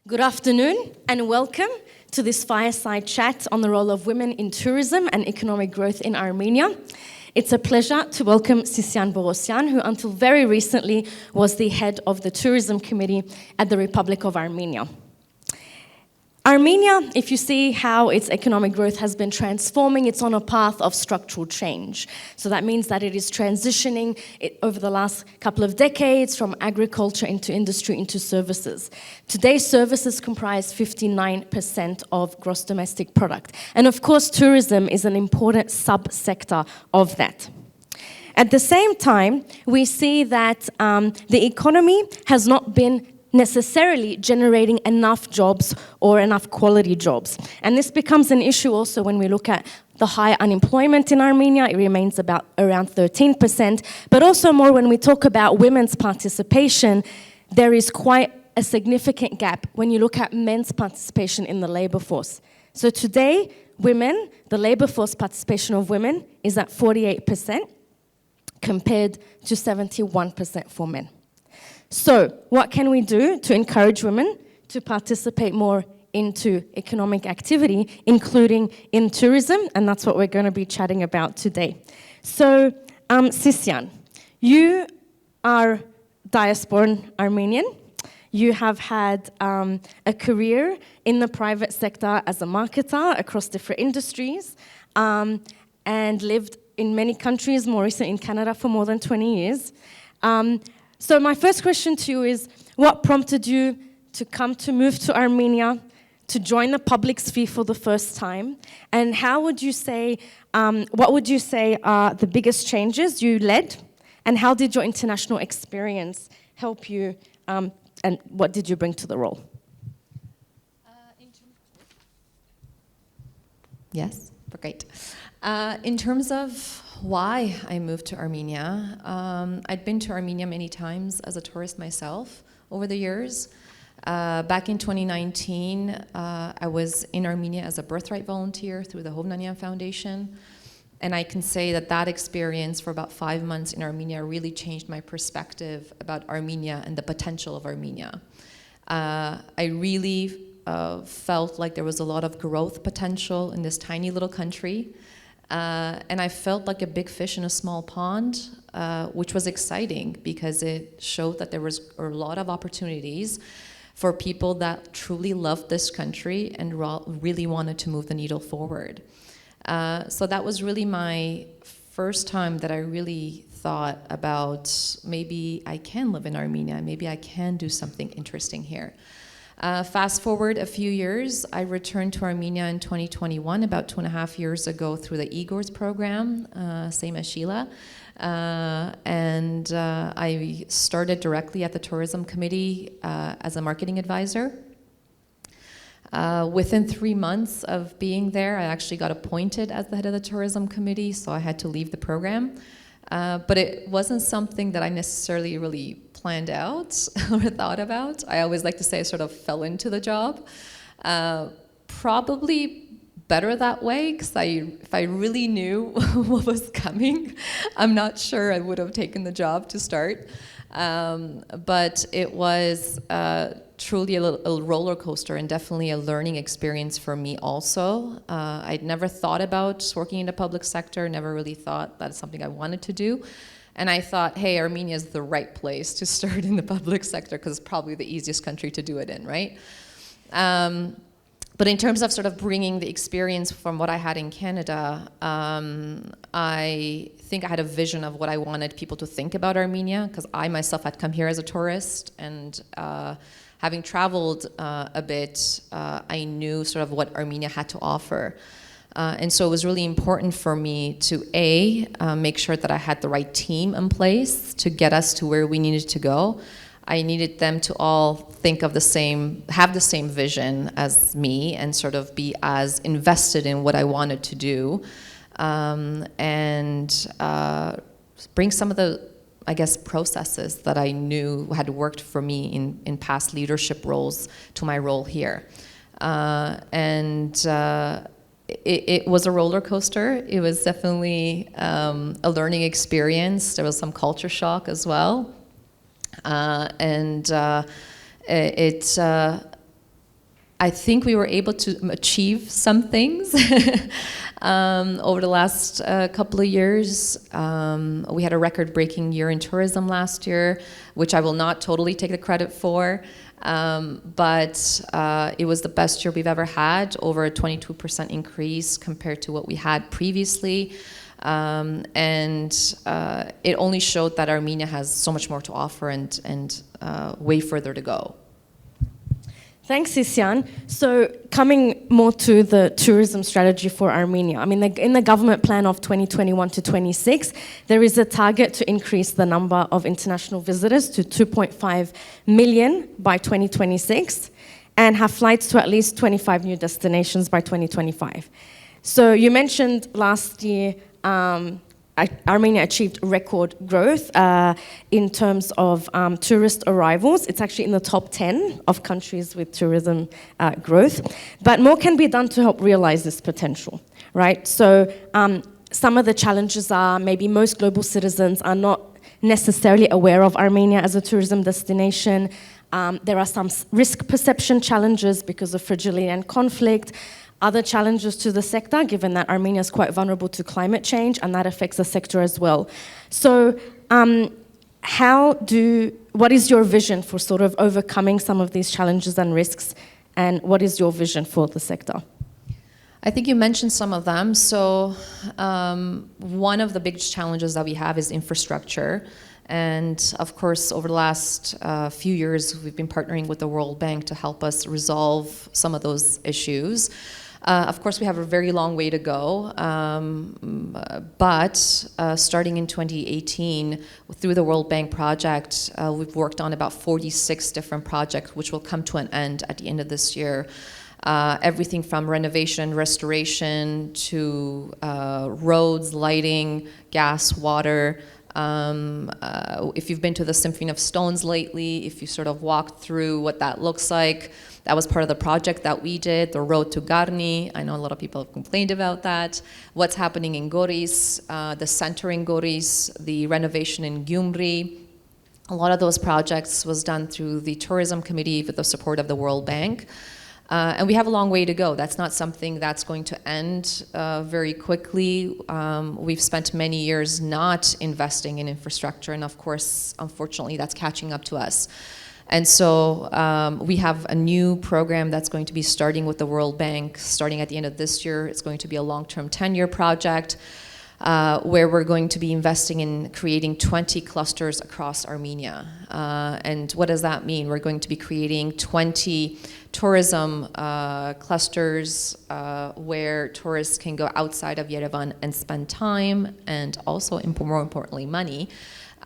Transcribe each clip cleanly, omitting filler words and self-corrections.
Good afternoon and welcome to this Fireside Chat on the role of women in tourism and economic growth in Armenia. It's a pleasure to welcome Sisian Boghossian, who until very recently was the head of the tourism committee at the Republic of Armenia. Armenia, if you see how its economic growth has been transforming, it's on a path of structural change. So that means that it is transitioning over the last couple of decades from agriculture into industry into services. Today, services comprise 59% of gross domestic product. And of course, tourism is an important subsector of that. At the same time, we see that the economy has not been necessarily generating enough jobs or enough quality jobs. And this becomes an issue also when we look at the high unemployment in Armenia. It remains around 13%, but also more when we talk about women's participation, there is quite a significant gap when you look at men's participation in the labor force. So today, women, the labor force participation of women is at 48% compared to 71% for men. So, what can we do to encourage women to participate more into economic activity, including in tourism? And that's what we're going to be chatting about today. So, Sisian, you are diasporan Armenian. You have had a career in the private sector as a marketer across different industries and lived in many countries, more recently in Canada for more than 20 years. So my first question to you is, what prompted you to move to Armenia, to join the public sphere for the first time? And how would you say, what would you say are the biggest changes you led? And how did your international experience help you, and what did you bring to the role? Yes, great. In terms of why I moved to Armenia, I'd been to Armenia many times as a tourist myself over the years. Back in 2019, I was in Armenia as a birthright volunteer through the Hovnanian Foundation. And I can say that that experience for about 5 months in Armenia really changed my perspective about Armenia and the potential of Armenia. I really felt like there was a lot of growth potential in this tiny little country. And I felt like a big fish in a small pond, which was exciting because it showed that there was a lot of opportunities for people that truly loved this country and really wanted to move the needle forward. So that was really my first time that I really thought about maybe I can live in Armenia, maybe I can do something interesting here. Fast forward a few years, I returned to Armenia in 2021, about 2.5 years ago, through the Igor's program, same as Sheila. And I started directly at the tourism committee as a marketing advisor. Within 3 months of being there, I actually got appointed as the head of the tourism committee, so I had to leave the program. But it wasn't something that I necessarily really planned out or thought about. I always like to say I sort of fell into the job. Probably better that way, because if I really knew what was coming, I'm not sure I would have taken the job to start. But it was truly a roller coaster and definitely a learning experience for me also. I'd never thought about working in the public sector, never really thought that's something I wanted to do. And I thought, hey, Armenia is the right place to start in the public sector because it's probably the easiest country to do it in, right? But in terms of sort of bringing the experience from what I had in Canada, I think I had a vision of what I wanted people to think about Armenia, because I myself had come here as a tourist, and having traveled a bit, I knew sort of what Armenia had to offer. And so it was really important for me to make sure that I had the right team in place to get us to where we needed to go. I needed them to all think of have the same vision as me and sort of be as invested in what I wanted to do, and bring some of the, I guess, processes that I knew had worked for me in past leadership roles to my role here. It was a roller coaster. It was definitely a learning experience. There was some culture shock as well. I think we were able to achieve some things over the last couple of years. We had a record-breaking year in tourism last year, which I will not totally take the credit for, but it was the best year we've ever had, over a 22% increase compared to what we had previously. It only showed that Armenia has so much more to offer and way further to go. Thanks, Sisian. So coming more to the tourism strategy for Armenia, I mean, in the government plan of 2021 to 26, there is a target to increase the number of international visitors to 2.5 million by 2026 and have flights to at least 25 new destinations by 2025. So you mentioned last year Armenia achieved record growth in terms of tourist arrivals. It's actually in the top 10 of countries with tourism growth. But more can be done to help realize this potential, right? So some of the challenges are maybe most global citizens are not necessarily aware of Armenia as a tourism destination. There are some risk perception challenges because of fragility and conflict. Other challenges to the sector, given that Armenia is quite vulnerable to climate change, and that affects the sector as well. So what is your vision for sort of overcoming some of these challenges and risks, and what is your vision for the sector? I think you mentioned some of them. So one of the biggest challenges that we have is infrastructure. And of course, over the last few years, we've been partnering with the World Bank to help us resolve some of those issues. Of course, we have a very long way to go, but starting in 2018, through the World Bank project, we've worked on about 46 different projects, which will come to an end at the end of this year. Everything from renovation, restoration, to roads, lighting, gas, water. If you've been to the Symphony of Stones lately, if you sort of walked through what that looks like, that was part of the project that we did, the road to Garni. I know a lot of people have complained about that. What's happening in Goris, the center in Goris, the renovation in Gyumri. A lot of those projects was done through the Tourism Committee with the support of the World Bank. And we have a long way to go. That's not something that's going to end very quickly. We've spent many years not investing in infrastructure, and of course, unfortunately, that's catching up to us. And so we have a new program that's going to be starting with the World Bank, starting at the end of this year. It's going to be a long-term 10-year project where we're going to be investing in creating 20 clusters across Armenia. And what does that mean? We're going to be creating 20 tourism clusters where tourists can go outside of Yerevan and spend time and also, more importantly, money.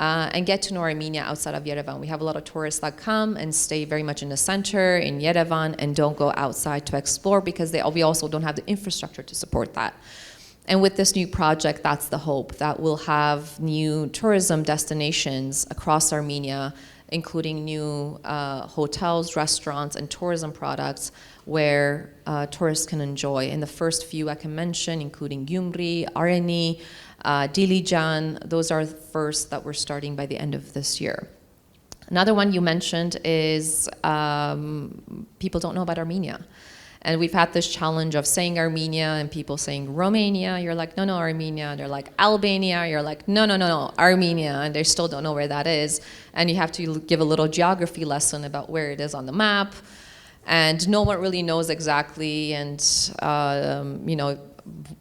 And get to know Armenia outside of Yerevan. We have a lot of tourists that come and stay very much in the center, in Yerevan, and don't go outside to explore because we also don't have the infrastructure to support that. And with this new project, that's the hope, that we'll have new tourism destinations across Armenia, including new hotels, restaurants, and tourism products where tourists can enjoy. And the first few I can mention, including Gyumri, Areni, Dilijan, those are the first that we're starting by the end of this year. Another one you mentioned is people don't know about Armenia. And we've had this challenge of saying Armenia and people saying Romania. You're like, no, no, Armenia. They're like Albania. You're like, no, no, no, no, Armenia. And they still don't know where that is. And you have to give a little geography lesson about where it is on the map. And no one really knows exactly. And,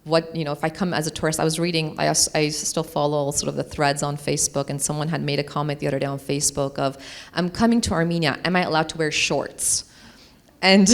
if I come as a tourist, I was reading, I still follow sort of the threads on Facebook, and someone had made a comment the other day on Facebook of, I'm coming to Armenia, am I allowed to wear shorts? And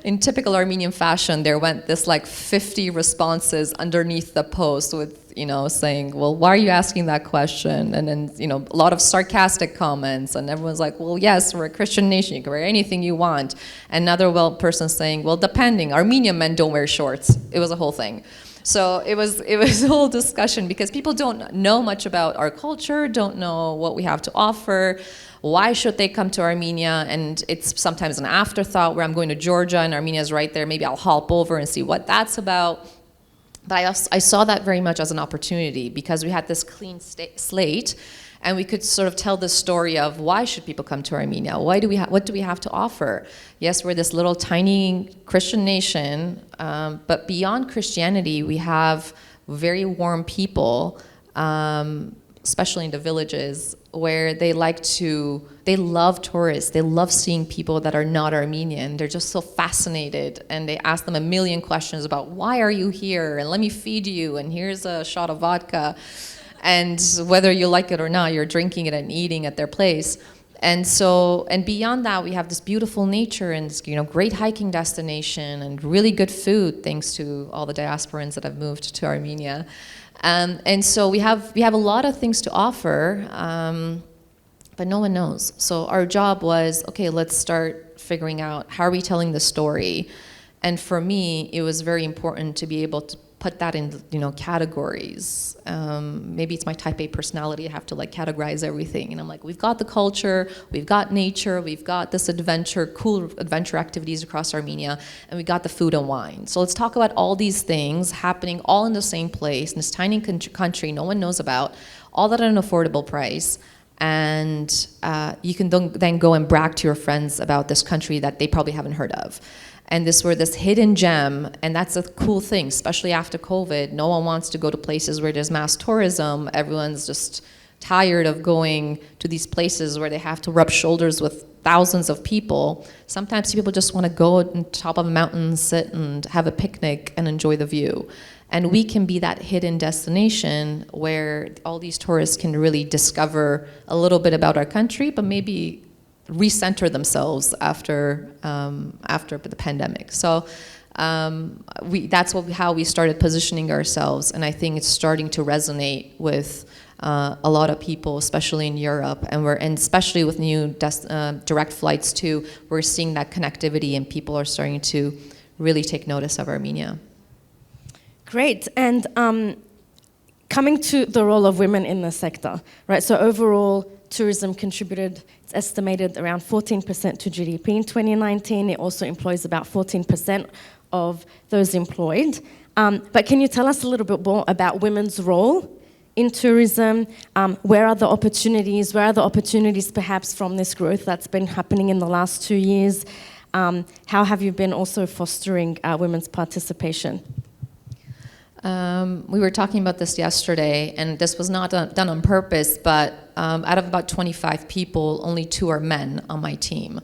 in typical Armenian fashion, there went this like 50 responses underneath the post with, saying, well, why are you asking that question? And then, a lot of sarcastic comments, and everyone's like, well, yes, we're a Christian nation, you can wear anything you want. Another person saying, well, depending, Armenian men don't wear shorts. It was a whole thing. So it was a whole discussion because people don't know much about our culture, don't know what we have to offer. Why should they come to Armenia? And it's sometimes an afterthought where I'm going to Georgia and Armenia's right there. Maybe I'll hop over and see what that's about. But I saw that very much as an opportunity because we had this clean slate And we could sort of tell the story of why should people come to Armenia? What do we have to offer? Yes, we're this little tiny Christian nation, but beyond Christianity, we have very warm people, especially in the villages, where they love tourists. They love seeing people that are not Armenian. They're just so fascinated, and they ask them a million questions about why are you here, and let me feed you, and here's a shot of vodka. And whether you like it or not, you're drinking it and eating at their place. And beyond that, we have this beautiful nature and this, great hiking destination and really good food, thanks to all the diasporans that have moved to Armenia. And so we have a lot of things to offer, but no one knows. So our job was, okay, let's start figuring out how are we telling the story. And for me, it was very important to be able to put that in, categories. Maybe it's my type A personality. I have to categorize everything. And I'm like, we've got the culture, we've got nature, we've got this cool adventure activities across Armenia, and we got the food and wine. So let's talk about all these things happening all in the same place, in this tiny country no one knows about, all at an affordable price. And you can then go and brag to your friends about this country that they probably haven't heard of. And this hidden gem, and that's a cool thing, especially after COVID. No one wants to go to places where there's mass tourism. Everyone's just tired of going to these places where they have to rub shoulders with thousands of people. Sometimes people just want to go on top of a mountain, sit and have a picnic and enjoy the view. And we can be that hidden destination where all these tourists can really discover a little bit about our country, but maybe recenter themselves after the pandemic. So that's how we started positioning ourselves, and I think it's starting to resonate with a lot of people, especially in Europe, and especially with new direct flights too. We're seeing that connectivity, and people are starting to really take notice of Armenia. Great. And coming to the role of women in the sector, right? So overall, tourism contributed, it's estimated, around 14% to GDP in 2019. It also employs about 14% of those employed. But can you tell us a little bit more about women's role in tourism? Where are the opportunities? Where are the opportunities perhaps from this growth that's been happening in the last 2 years? How have you been also fostering women's participation? We were talking about this yesterday, and this was not done on purpose, but out of about 25 people, only 2 are men on my team.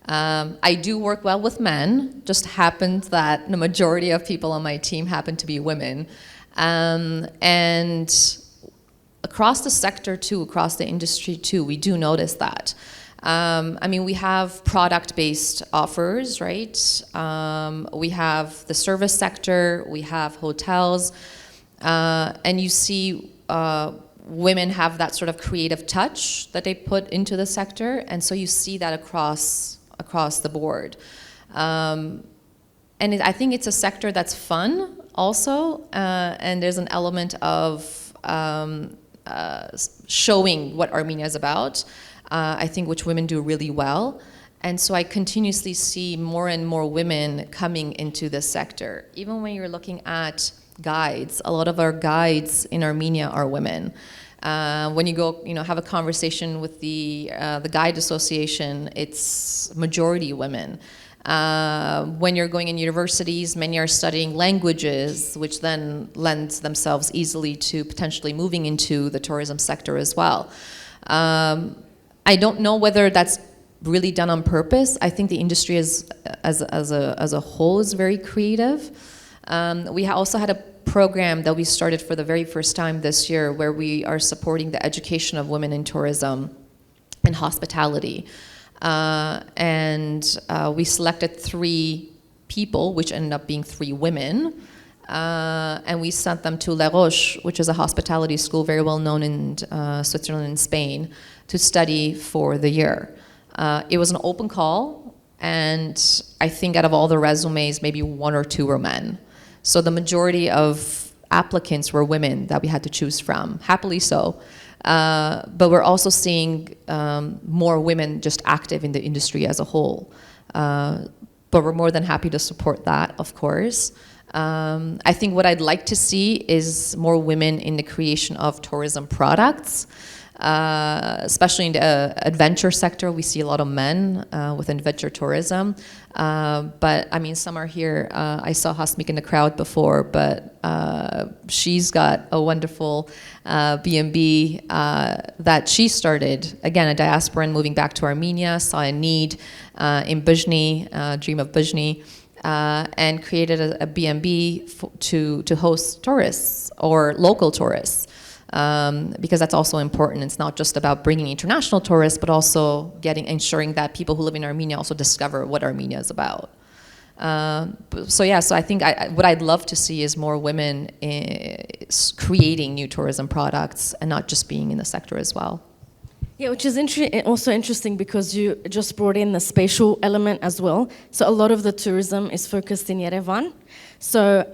I do work well with men, just happens that the majority of people on my team happen to be women. And across the sector too, across the industry too, we do notice that. We have product-based offers, right? We have the service sector, we have hotels, and you see women have that sort of creative touch that they put into the sector, and so you see that across the board. I think it's a sector that's fun also, and there's an element of showing what Armenia is about. I think which women do really well. And so I continuously see more and more women coming into this sector. Even when you're looking at guides, a lot of our guides in Armenia are women. When you go, have a conversation with the Guide Association, it's majority women. When you're going in universities, many are studying languages, which then lends themselves easily to potentially moving into the tourism sector as well. I don't know whether that's really done on purpose. I think the industry as a whole is very creative. We also had a program that we started for the very first time this year where we are supporting the education of women in tourism and hospitality. We selected 3 people, which ended up being 3 women, and we sent them to Les Roches, which is a hospitality school very well known in Switzerland and Spain, to study for the year. It was an open call, and I think out of all the resumes, maybe 1 or 2 were men. So the majority of applicants were women that we had to choose from, happily so. But we're also seeing more women just active in the industry as a whole. But we're more than happy to support that, of course. I think what I'd like to see is more women in the creation of tourism products. especially in the adventure sector. We see a lot of men with adventure tourism. But I mean, some are here. I saw Hasmik in the crowd before, but she's got a wonderful B&B that she started. Again, a diasporan moving back to Armenia, saw a need in Buzhny, Dream of Buzhny, and created a B&B to host tourists or local tourists. Because that's also important. It's not just about bringing international tourists, but also ensuring that people who live in Armenia also discover what Armenia is about. So I think what I'd love to see is more women creating new tourism products and not just being in the sector as well. Yeah, which is also interesting because you just brought in the spatial element as well. So a lot of the tourism is focused in Yerevan. So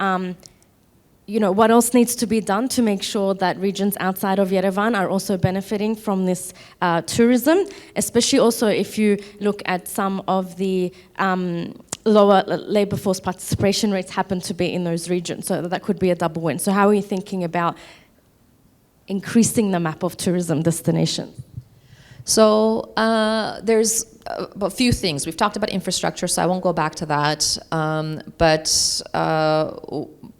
what else needs to be done to make sure that regions outside of Yerevan are also benefiting from this tourism, especially also if you look at some of the lower labor force participation rates happen to be in those regions. So that could be a double win. So how are you thinking about increasing the map of tourism destinations? So there's a few things. We've talked about infrastructure, so I won't go back to that. But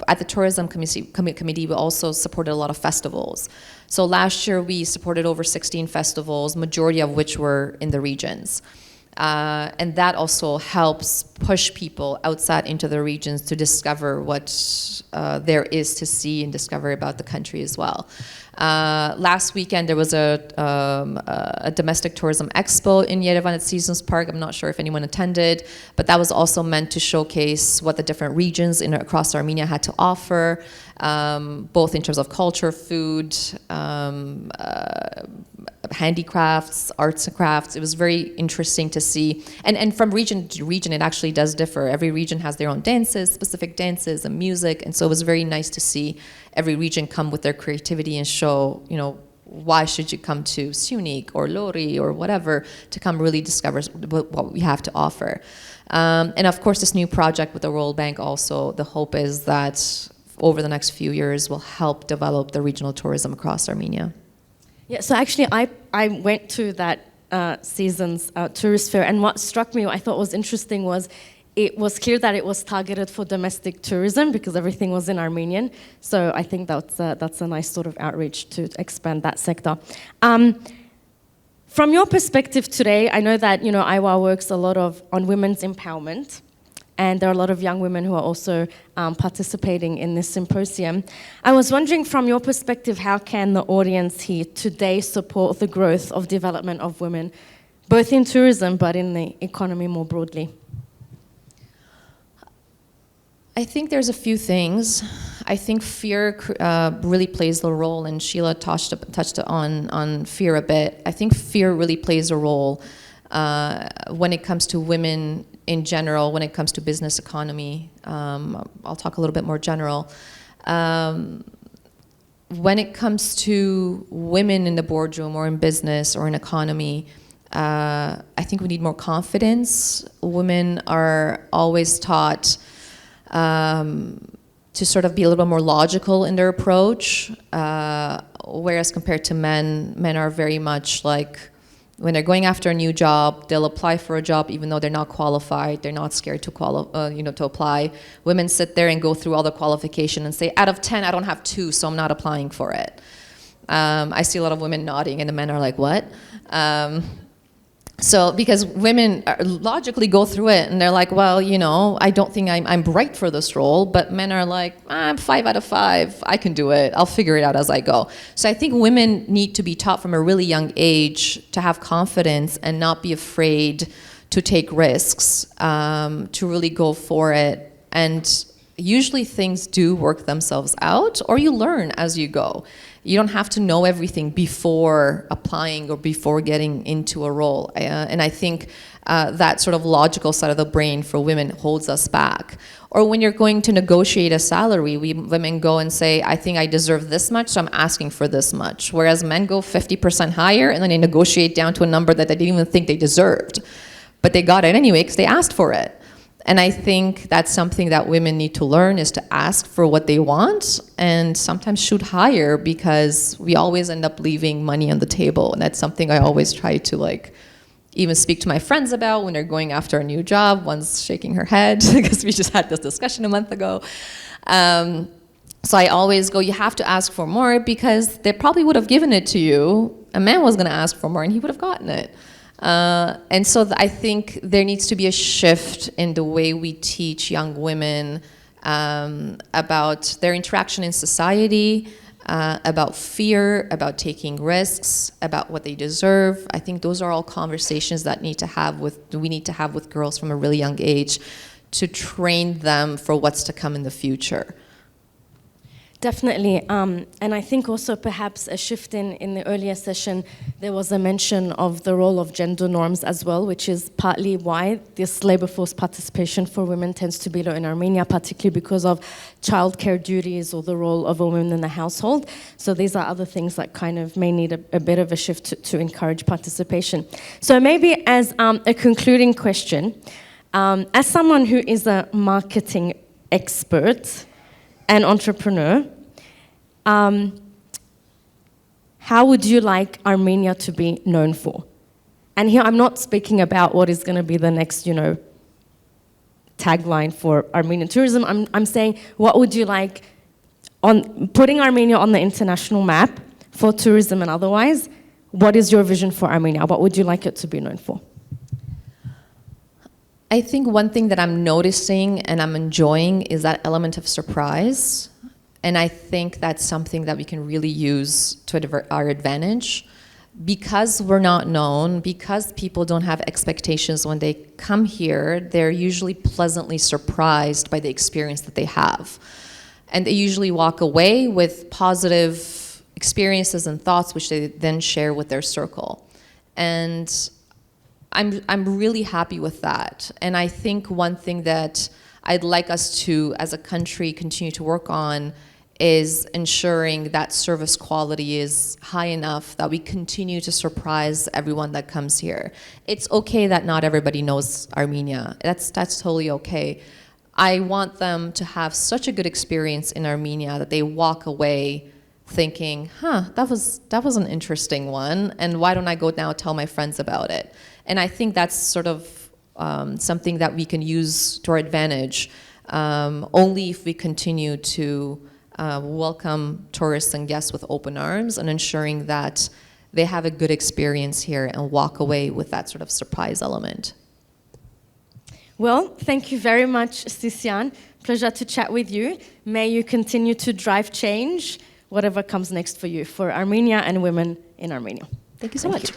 at the Tourism Committee, we also supported a lot of festivals. So last year, we supported over 16 festivals, majority of which were in the regions. And that also helps push people outside into the regions to discover what there is to see and discover about the country as well. Last weekend there was a domestic tourism expo in Yerevan at Seasons Park. I'm not sure if anyone attended, but that was also meant to showcase what the different regions across Armenia had to offer, both in terms of culture, food, handicrafts, arts and crafts. It was very interesting to see. And from region to region, it actually does differ. Every region has their own dances, specific dances and music. And so it was very nice to see every region come with their creativity and show, why should you come to Syunik or Lori or whatever to come really discover what we have to offer. And of course, this new project with the World Bank also, the hope is that over the next few years will help develop the regional tourism across Armenia. Yeah, so actually I went to that season's tourist fair, and what struck me, what I thought was interesting was it was clear that it was targeted for domestic tourism because everything was in Armenian. So I think that's a nice sort of outreach to expand that sector. From your perspective today, I know that AIWA works a lot on women's empowerment. And there are a lot of young women who are also participating in this symposium. I was wondering, from your perspective, how can the audience here today support the growth of development of women, both in tourism but in the economy more broadly? I think there's a few things. I think fear really plays the role, and Sheila touched on fear a bit. I think fear really plays a role when it comes to women in general, when it comes to business economy. I'll talk a little bit more general. When it comes to women in the boardroom or in business or in economy, I think we need more confidence. Women are always taught to sort of be a little bit more logical in their approach, whereas compared to men are very much like, when they're going after a new job, they'll apply for a job even though they're not qualified. They're not scared to apply. Women sit there and go through all the qualification and say, out of 10, I don't have 2, so I'm not applying for it. I see a lot of women nodding, and the men are like, what? So because women logically go through it and they're like, well, I don't think I'm right for this role, but men are like, I'm 5 out of 5, I can do it, I'll figure it out as I go. So I think women need to be taught from a really young age to have confidence and not be afraid to take risks, to really go for it. And usually things do work themselves out, or you learn as you go. You don't have to know everything before applying or before getting into a role. And I think that sort of logical side of the brain for women holds us back. Or when you're going to negotiate a salary, women go and say, I think I deserve this much, so I'm asking for this much. Whereas men go 50% higher, and then they negotiate down to a number that they didn't even think they deserved. But they got it anyway because they asked for it. And I think that's something that women need to learn, is to ask for what they want and sometimes shoot higher, because we always end up leaving money on the table. And that's something I always try to like even speak to my friends about when they're going after a new job. One's shaking her head because we just had this discussion a month ago. So I always go, you have to ask for more, because they probably would have given it to you. A man was going to ask for more and he would have gotten it. And so I think there needs to be a shift in the way we teach young women about their interaction in society, about fear, about taking risks, about what they deserve. I think those are all conversations that we need to have with girls from a really young age, to train them for what's to come in the future. Definitely, and I think also perhaps a shift in the earlier session, there was a mention of the role of gender norms as well, which is partly why this labor force participation for women tends to be low in Armenia, particularly because of childcare duties or the role of a woman in the household. So these are other things that kind of may need a bit of a shift to encourage participation. So maybe as a concluding question, as someone who is a marketing expert and entrepreneur, how would you like Armenia to be known for? And here I'm not speaking about what is going to be the next, tagline for Armenian tourism. I'm saying, what would you like on putting Armenia on the international map for tourism and otherwise? What is your vision for Armenia? What would you like it to be known for? I think one thing that I'm noticing and I'm enjoying is that element of surprise. And I think that's something that we can really use to our advantage. Because we're not known, because people don't have expectations when they come here, they're usually pleasantly surprised by the experience that they have. And they usually walk away with positive experiences and thoughts, which they then share with their circle. And I'm really happy with that. And I think one thing that I'd like us to, as a country, continue to work on is ensuring that service quality is high enough that we continue to surprise everyone that comes here. It's okay that not everybody knows Armenia. That's totally okay. I want them to have such a good experience in Armenia that they walk away thinking, that was an interesting one, and why don't I go now tell my friends about it? And I think that's sort of something that we can use to our advantage, only if we continue to welcome tourists and guests with open arms, and ensuring that they have a good experience here and walk away with that sort of surprise element. Well, thank you very much, Sisian. Pleasure to chat with you. May you continue to drive change, whatever comes next for you, for Armenia and women in Armenia. Thank you so much.